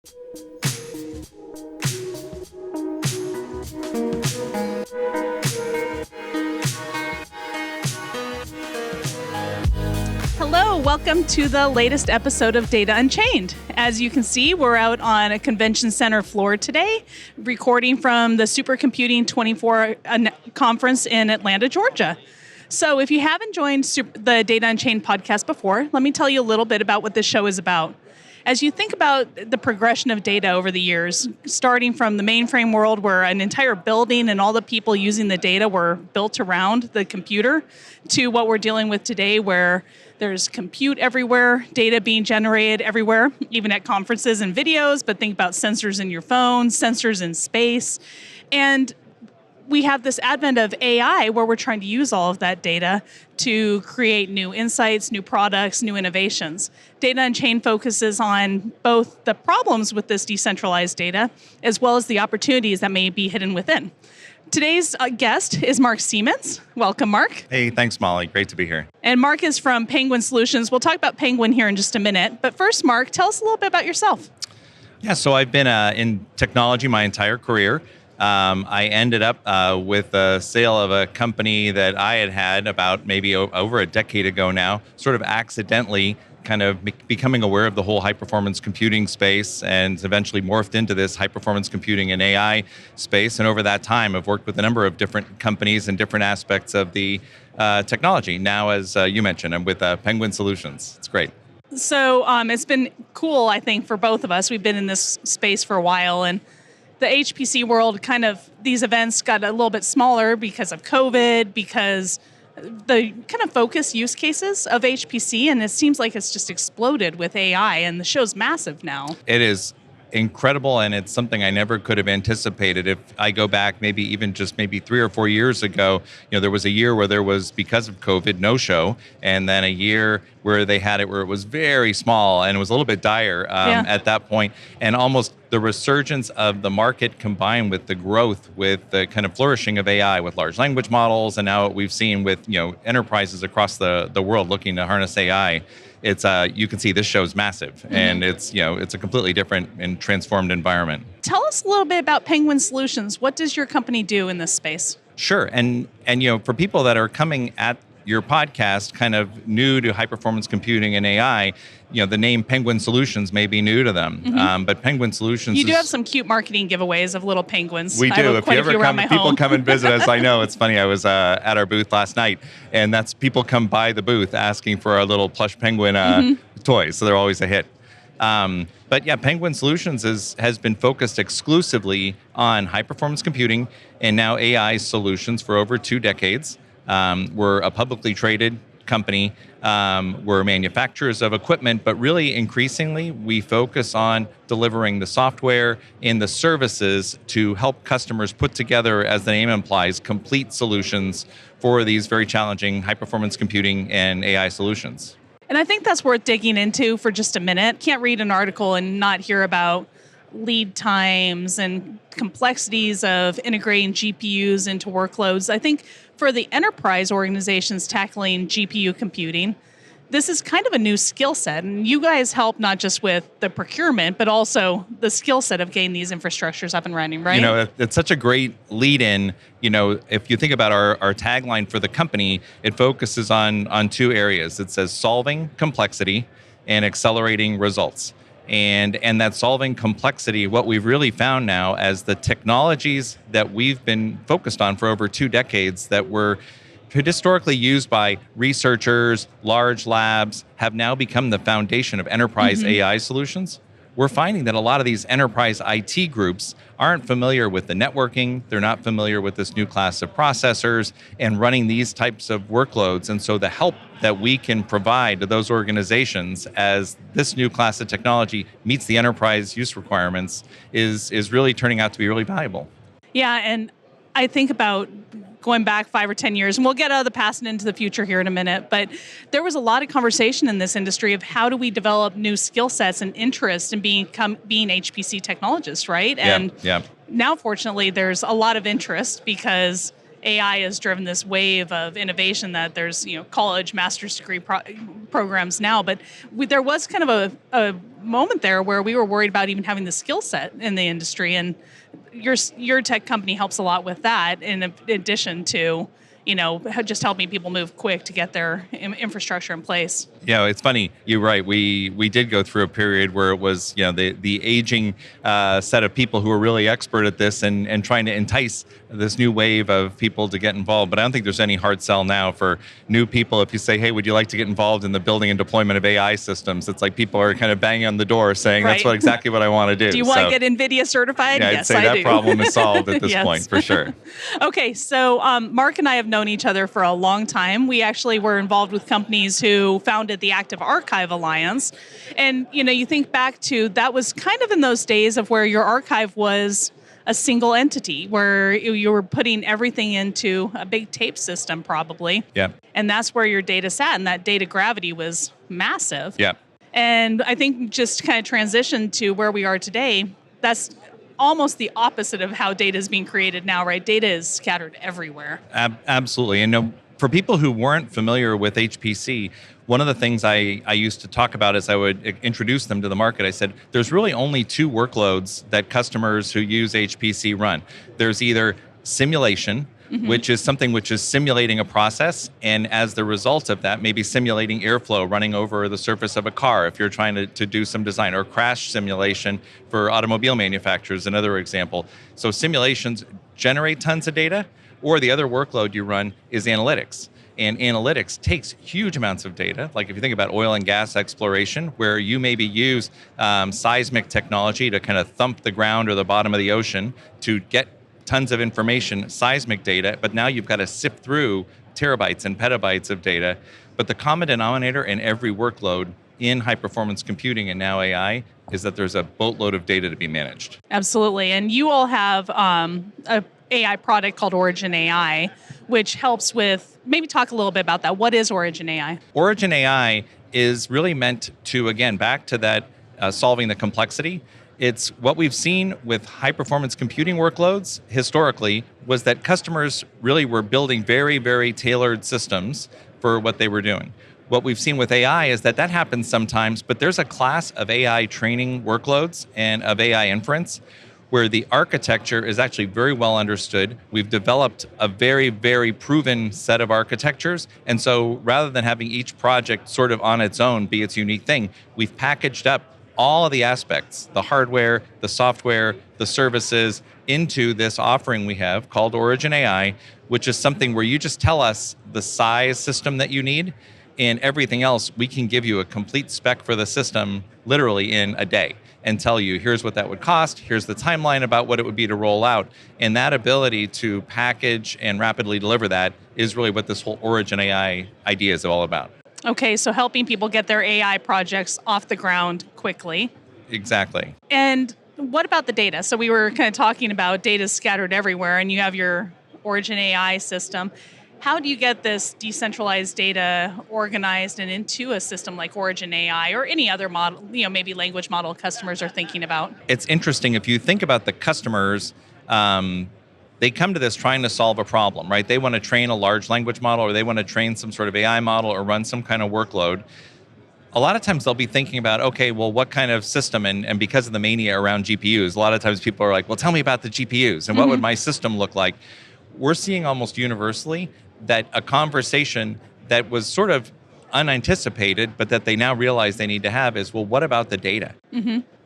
Hello, welcome to the latest episode of Data Unchained. As you can see, we're out on a convention center floor today, recording from the Supercomputing 24 conference in Atlanta, Georgia. So if you haven't joined the Data Unchained podcast before, let me tell you a little bit about what this show is about. As you think about the progression of data over the years, starting from the mainframe world where an entire building and all the people using the data were built around the computer, to what we're dealing with today where there's compute everywhere, data being generated everywhere, even at conferences and videos, but think about sensors in your phone, sensors in space. And we have this advent of AI where we're trying to use all of that data to create new insights, new products, new innovations. Data Unchained focuses on both the problems with this decentralized data as well as the opportunities that may be hidden within. Today's guest is Mark Seamans. Welcome, Mark. Hey, thanks, Molly. Great to be here. And Mark is from Penguin Solutions. We'll talk about Penguin here in just a minute. But first, Mark, tell us a little bit about yourself. Yeah, so I've been in technology my entire career. I ended up with the sale of a company that I had about maybe over a decade ago now, sort of accidentally kind of becoming aware of the whole high-performance computing space and eventually morphed into this high-performance computing and AI space. And over that time, I've worked with a number of different companies and different aspects of the technology. Now, as you mentioned, I'm with Penguin Solutions. It's great. So it's been cool, I think, for both of us. We've been in this space for a while, and the HPC world, kind of, these events got a little bit smaller because of COVID, because the kind of focus use cases of HPC, and it seems like it's just exploded with AI, and the show's massive now. It is incredible, and it's something I never could have anticipated. If I go back maybe 3 or 4 years ago, there was a year where there was, because of COVID, no show, and then a year where they had it where it was very small and it was a little bit dire at that point, and almost the resurgence of the market combined with the growth, with the kind of flourishing of AI with large language models, and now what we've seen with enterprises across the world looking to harness AI. It's you can see this show's massive, and it's a completely different and transformed environment. Tell us a little bit about Penguin Solutions. What does your company do in this space? Sure, and for people that are coming at your podcast kind of new to high performance computing and AI, the name Penguin Solutions may be new to them. But Penguin Solutions, you do have some cute marketing giveaways of little penguins. We do. If you ever come, people come and visit us. I know, it's funny. I was at our booth last night, and that's people come by the booth asking for our little plush penguin toys. So they're always a hit. But yeah, Penguin Solutions has been focused exclusively on high performance computing and now AI solutions for over 2 decades. We're a publicly traded company. We're manufacturers of equipment, but really increasingly we focus on delivering the software and the services to help customers put together, as the name implies, complete solutions for these very challenging high-performance computing and AI solutions. And I think that's worth digging into for just a minute. Can't read an article and not hear about lead times and complexities of integrating GPUs into workloads. I think for the enterprise organizations tackling GPU computing, this is kind of a new skill set. And you guys help not just with the procurement, but also the skill set of getting these infrastructures up and running, right? It's such a great lead in. If you think about our tagline for the company, it focuses on 2 areas. It says solving complexity and accelerating results. And that solving complexity, what we've really found now as the technologies that we've been focused on for over 2 decades that were historically used by researchers, large labs, have now become the foundation of enterprise AI solutions. We're finding that a lot of these enterprise IT groups aren't familiar with the networking, they're not familiar with this new class of processors and running these types of workloads. And so the help that we can provide to those organizations as this new class of technology meets the enterprise use requirements is really turning out to be really valuable. Yeah, and I think about going back 5 or 10 years, and we'll get out of the past and into the future here in a minute, but there was a lot of conversation in this industry of how do we develop new skill sets and interest in being HPC technologists, right? And now, fortunately, there's a lot of interest because AI has driven this wave of innovation that there's, college master's degree programs now, but there was kind of a moment there where we were worried about even having the skill set in the industry, and your tech company helps a lot with that in addition to, just helping people move quick to get their infrastructure in place. Yeah, it's funny. You're right. We did go through a period where it was, the aging set of people who were really expert at this and trying to entice this new wave of people to get involved. But I don't think there's any hard sell now for new people. If you say, hey, would you like to get involved in the building and deployment of AI systems? It's like people are kind of banging on the door saying, right. That's exactly what I want to do. Do you want to get NVIDIA certified? Yeah, yes, I'd say I that problem is solved at this yes. point, for sure. Okay, so Mark and I have known each other for a long time. We actually were involved with companies who founded the Active Archive Alliance. And, you think back to, that was kind of in those days of where your archive was a single entity, where you were putting everything into a big tape system probably. Yeah. And that's where your data sat, and that data gravity was massive. Yeah. And I think just kind of transition to where we are today, that's almost the opposite of how data is being created now, right? Data is scattered everywhere. Absolutely. And for people who weren't familiar with HPC, one of the things I used to talk about as I would introduce them to the market, I said, there's really only two workloads that customers who use HPC run. There's either simulation, which is something which is simulating a process, and as the result of that, maybe simulating airflow running over the surface of a car if you're trying to do some design, or crash simulation for automobile manufacturers, another example. So simulations generate tons of data, or the other workload you run is analytics. And analytics takes huge amounts of data. Like if you think about oil and gas exploration, where you maybe use seismic technology to kind of thump the ground or the bottom of the ocean to get tons of information, seismic data, but now you've got to sift through terabytes and petabytes of data. But the common denominator in every workload in high-performance computing and now AI is that there's a boatload of data to be managed. Absolutely. And you all have a AI product called OriginAI, which helps with, maybe talk a little bit about that. What is OriginAI? OriginAI is really meant to, again, back to that solving the complexity. It's what we've seen with high-performance computing workloads historically was that customers really were building very, very tailored systems for what they were doing. What we've seen with AI is that happens sometimes, but there's a class of AI training workloads and of AI inference where the architecture is actually very well understood. We've developed a very, very proven set of architectures. And so rather than having each project sort of on its own be its unique thing, we've packaged up all of the aspects, the hardware, the software, the services, into this offering we have called OriginAI, which is something where you just tell us the size system that you need, and everything else, we can give you a complete spec for the system literally in a day and tell you, here's what that would cost, here's the timeline about what it would be to roll out. And that ability to package and rapidly deliver that is really what this whole OriginAI idea is all about. Okay, so helping people get their AI projects off the ground quickly. Exactly. And what about the data? So we were kind of talking about data scattered everywhere, and you have your OriginAI system. How do you get this decentralized data organized and into a system like OriginAI or any other model, maybe language model customers are thinking about? It's interesting. If you think about the customers, they come to this trying to solve a problem, right? They want to train a large language model, or they want to train some sort of AI model or run some kind of workload. A lot of times they'll be thinking about, okay, well, what kind of system? And because of the mania around GPUs, a lot of times people are like, well, tell me about the GPUs and what would my system look like? We're seeing almost universally that a conversation that was sort of unanticipated, but that they now realize they need to have is, well, what about the data?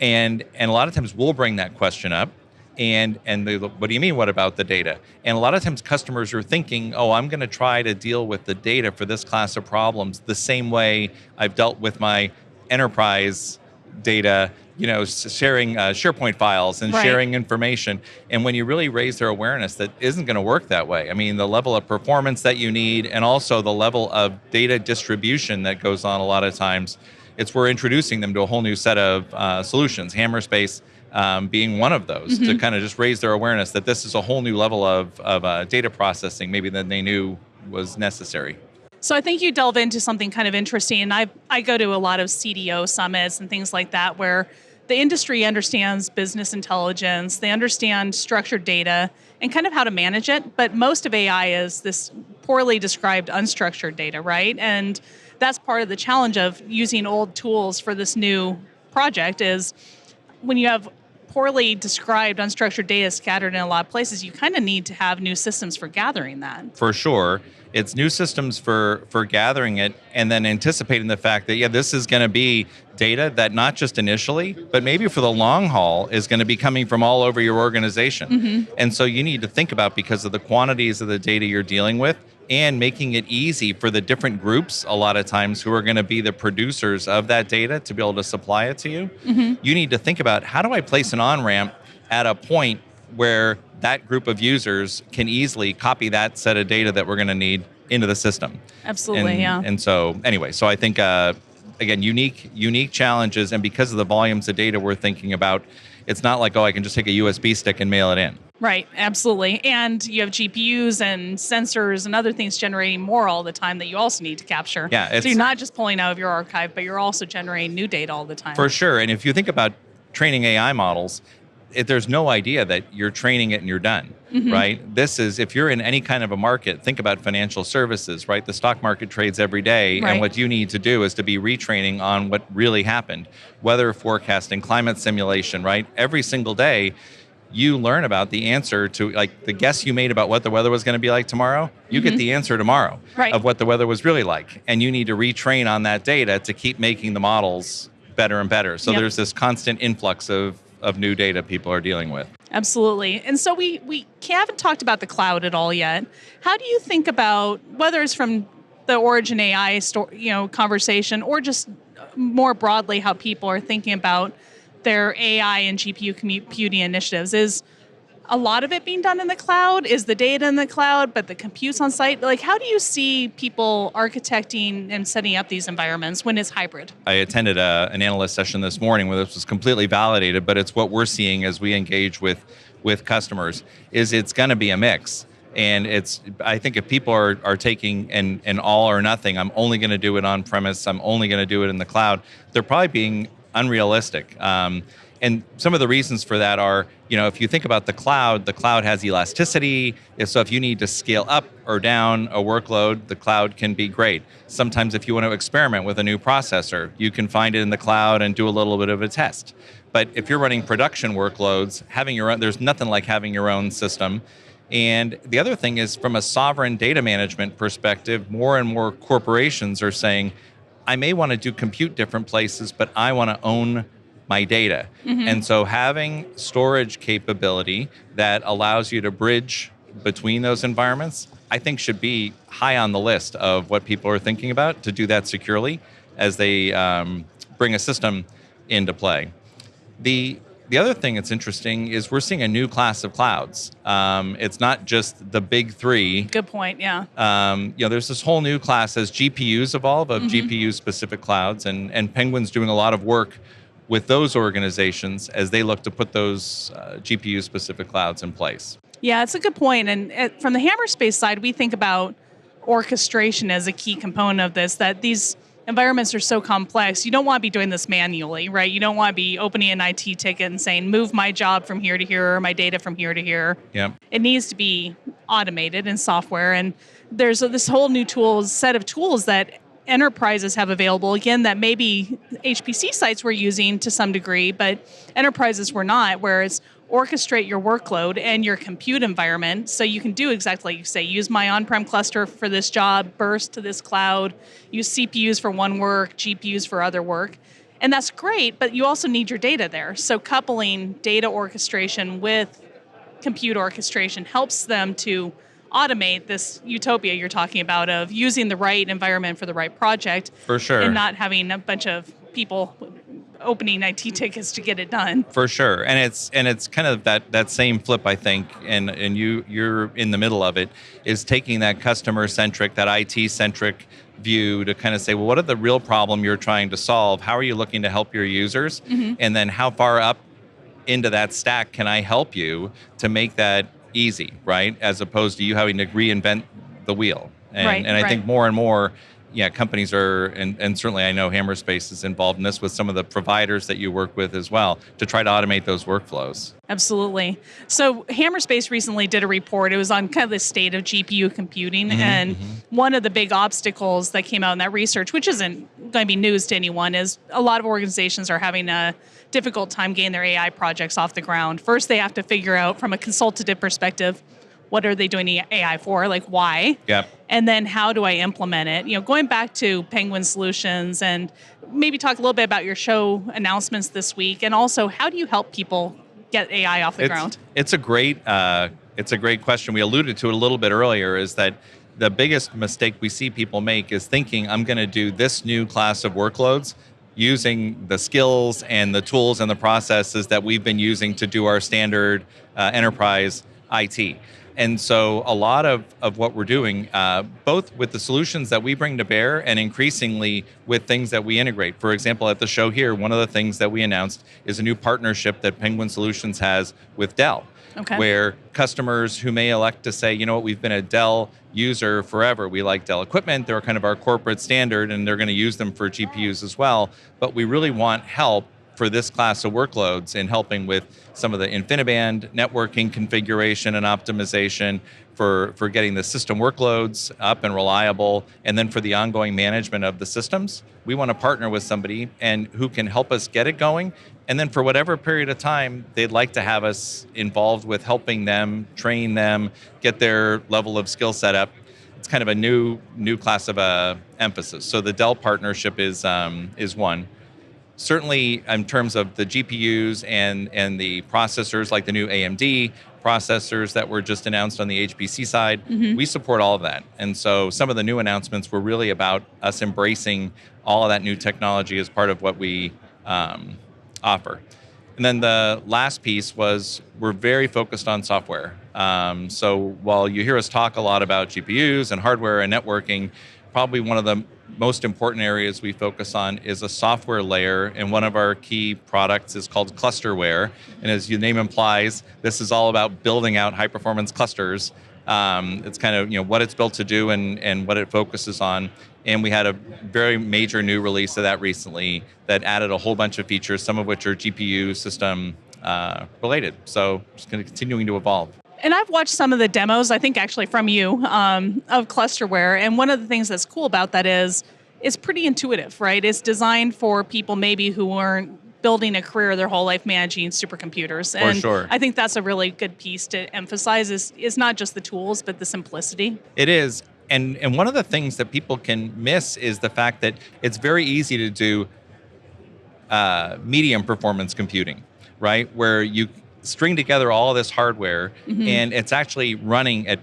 And a lot of times we'll bring that question up. And they look, what do you mean, what about the data? And a lot of times customers are thinking, oh, I'm going to try to deal with the data for this class of problems the same way I've dealt with my enterprise data, sharing SharePoint files and sharing information. And when you really raise their awareness, that isn't going to work that way. I mean, the level of performance that you need and also the level of data distribution that goes on a lot of times, we're introducing them to a whole new set of solutions, Hammerspace being one of those, to kind of just raise their awareness that this is a whole new level of data processing maybe than they knew was necessary. So I think you delve into something kind of interesting, and I go to a lot of CDO summits and things like that where the industry understands business intelligence, they understand structured data and kind of how to manage it, but most of AI is this poorly described unstructured data, right? And that's part of the challenge of using old tools for this new project is when you have poorly described unstructured data scattered in a lot of places, you kind of need to have new systems for gathering that. For sure. It's new systems for gathering it and then anticipating the fact that, yeah, this is going to be data that not just initially, but maybe for the long haul is going to be coming from all over your organization. And so you need to think about, because of the quantities of the data you're dealing with, and making it easy for the different groups a lot of times who are going to be the producers of that data to be able to supply it to you. You need to think about, how do I place an on-ramp at a point where that group of users can easily copy that set of data that we're going to need into the system. Absolutely, yeah. And so anyway, so I think, again, unique challenges, and because of the volumes of data we're thinking about, it's not like, oh, I can just take a USB stick and mail it in. Right, absolutely. And you have GPUs and sensors and other things generating more all the time that you also need to capture. Yeah, so you're not just pulling out of your archive, but you're also generating new data all the time. For sure. And if you think about training AI models, there's no idea that you're training it and you're done, right? This is, if you're in any kind of a market, think about financial services, right? The stock market trades every day, right. And what you need to do is to be retraining on what really happened. Weather forecasting, climate simulation, right? Every single day, you learn about the answer to, like, the guess you made about what the weather was going to be like tomorrow, you get the answer tomorrow of what the weather was really like. And you need to retrain on that data to keep making the models better and better. So there's this constant influx of new data people are dealing with. Absolutely. And so we haven't talked about the cloud at all yet. How do you think about, whether it's from the OriginAI conversation, or just more broadly how people are thinking about their AI and GPU computing initiatives? Is a lot of it being done in the cloud? Is the data in the cloud, but the compute's on site? Like, how do you see people architecting and setting up these environments when it's hybrid? I attended an analyst session this morning where this was completely validated, but it's what we're seeing as we engage with customers, is it's going to be a mix. And I think if people are taking an all or nothing, I'm only going to do it on premise, I'm only going to do it in the cloud, they're probably being unrealistic. And some of the reasons for that are, if you think about the cloud has elasticity. So if you need to scale up or down a workload, the cloud can be great. Sometimes if you want to experiment with a new processor, you can find it in the cloud and do a little bit of a test. But if you're running production workloads, there's nothing like having your own system. And the other thing is, from a sovereign data management perspective, more and more corporations are saying, I may want to do compute different places, but I want to own my data. And so having storage capability that allows you to bridge between those environments, I think should be high on the list of what people are thinking about to do that securely as they bring a system into play. The other thing that's interesting is we're seeing a new class of clouds. It's not just the big three. Good point, yeah. There's this whole new class as GPUs evolve of GPU-specific clouds, and Penguin's doing a lot of work with those organizations as they look to put those GPU-specific clouds in place. Yeah, it's a good point. And from the Hammerspace side, we think about orchestration as a key component of this, that these environments are so complex. You don't want to be doing this manually, right? You don't want to be opening an IT ticket and saying, move my job from here to here, or my data from here to here. Yeah. It needs to be automated in software. And there's this whole new set of tools that enterprises have available, again, that maybe HPC sites were using to some degree, but enterprises were not, whereas orchestrate your workload and your compute environment so you can do exactly like you say, use my on-prem cluster for this job, burst to this cloud, use CPUs for one work, GPUs for other work. And that's great, but you also need your data there. So coupling data orchestration with compute orchestration helps them to automate this utopia you're talking about of using the right environment for the right project. For sure. And not having a bunch of people opening IT tickets to get it done. For sure. And it's kind of that same flip, I think, and you're in the middle of it, is taking that customer-centric, that IT-centric view to kind of say, well, what are the real problem you're trying to solve? How are you looking to help your users? And then how far up into that stack can I help you to make that easy, right? As opposed to you having to reinvent the wheel. And I think more and more, yeah, companies are, and certainly I know Hammerspace is involved in this with some of the providers that you work with as well to try to automate those workflows. Absolutely. So Hammerspace recently did a report. It was on kind of the state of GPU computing. And one of the big obstacles that came out in that research, which isn't going to be news to anyone, is a lot of organizations are having a difficult time getting their AI projects off the ground. First, they have to figure out from a consultative perspective, what are they doing AI for? Like, why? Yep. And then how do I implement it? Going back to Penguin Solutions, and maybe talk a little bit about your show announcements this week, and also how do you help people get AI off the ground? It's a great question. We alluded to it a little bit earlier, is that the biggest mistake we see people make is thinking, I'm going to do this new class of workloads using the skills and the tools and the processes that we've been using to do our standard enterprise IT. And so a lot of what we're doing, both with the solutions that we bring to bear and increasingly with things that we integrate. For example, at the show here, one of the things that we announced is a new partnership that Penguin Solutions has with Dell. Okay. Where customers who may elect to say, you know what, we've been a Dell user forever. We like Dell equipment. They're kind of our corporate standard, and they're going to use them for GPUs as well. But we really want help for this class of workloads in helping with some of the InfiniBand networking configuration and optimization for getting the system workloads up and reliable, and then for the ongoing management of the systems. We want to partner with somebody and who can help us get it going, and then for whatever period of time they'd like to have us involved with helping them, train them, get their level of skill set up. It's kind of a new class of emphasis. So the Dell partnership is one. Certainly, in terms of the GPUs and the processors, like the new AMD processors that were just announced on the HPC side, we support all of that. And so some of the new announcements were really about us embracing all of that new technology as part of what we offer. And then the last piece was we're very focused on software. So while you hear us talk a lot about GPUs and hardware and networking, probably one of the most important areas we focus on is a software layer, and one of our key products is called ClusterWare. And as your name implies, this is all about building out high-performance clusters. It's kind of what it's built to do and what it focuses on. And we had a very major new release of that recently that added a whole bunch of features, some of which are GPU system related. So it's continuing to evolve. And I've watched some of the demos, I think actually from you, of ClusterWare. And one of the things that's cool about that is it's pretty intuitive, right? It's designed for people maybe who weren't building a career their whole life managing supercomputers. And for sure. I think that's a really good piece to emphasize is not just the tools, but the simplicity. It is. And one of the things that people can miss is the fact that it's very easy to do medium performance computing, right? Where you string together all of this hardware and it's actually running at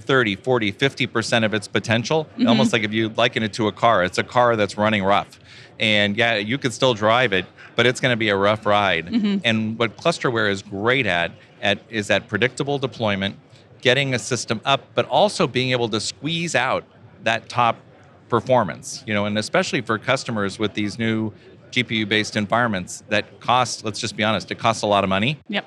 30, 40, 50% of its potential. Almost like if you liken it to a car, it's a car that's running rough. And yeah, you could still drive it, but it's going to be a rough ride. And what ClusterWare is great at is that predictable deployment, getting a system up, but also being able to squeeze out that top performance, and especially for customers with these new GPU-based environments that cost, let's just be honest, it costs a lot of money. Yep.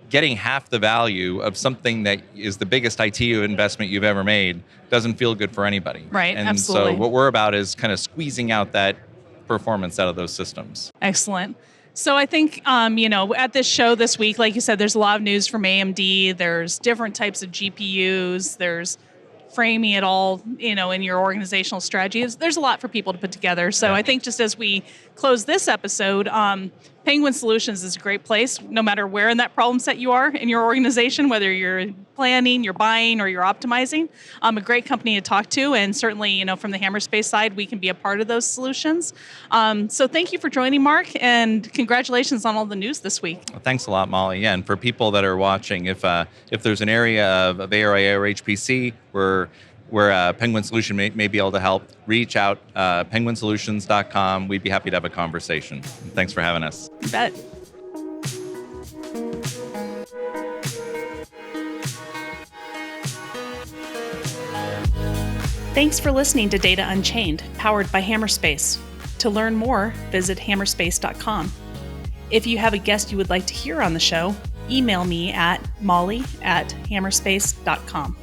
Getting half the value of something that is the biggest IT investment you've ever made doesn't feel good for anybody. Right, and absolutely. So what we're about is kind of squeezing out that performance out of those systems. Excellent. So I think, at this show this week, like you said, there's a lot of news from AMD. There's different types of GPUs. There's framing it all, in your organizational strategies. There's a lot for people to put together. So yeah. I think just as we close this episode, Penguin Solutions is a great place, no matter where in that problem set you are in your organization, whether you're planning, you're buying, or you're optimizing. A great company to talk to, and certainly, from the Hammerspace side, we can be a part of those solutions. So thank you for joining, Mark, and congratulations on all the news this week. Well, thanks a lot, Molly. Yeah, and for people that are watching, if there's an area of ARIA or HPC where Penguin Solution may be able to help, reach out, penguinsolutions.com. We'd be happy to have a conversation. Thanks for having us. You bet. Thanks for listening to Data Unchained, powered by Hammerspace. To learn more, visit hammerspace.com. If you have a guest you would like to hear on the show, email me at molly@hammerspace.com.